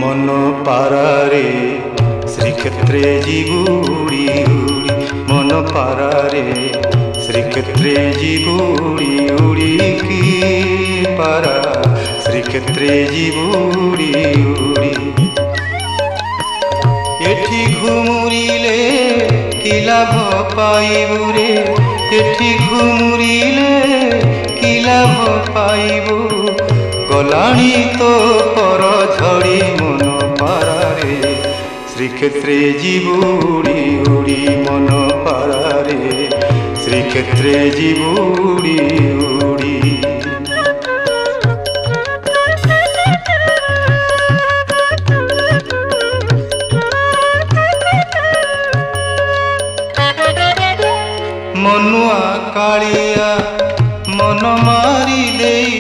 मन पारारे श्रीक्षेत्रे जीवुड़ी उड़ी मन पारारे श्रीक्षेत्रे जीवुड़ी उड़ी की पारा श्रीक्षेत्रे जीवुड़ी उड़ी एठी घुमुरिले कि लाभ पाइबु रे एठी घुमुरिले कि लाभ पाइबु गलाणी तो पर झड़ी मन पारारे श्रीक्षेत्रे जीवुड़ी उड़ी मन पारारे श्रीक्षेत्रे जीवुड़ी उड़ी।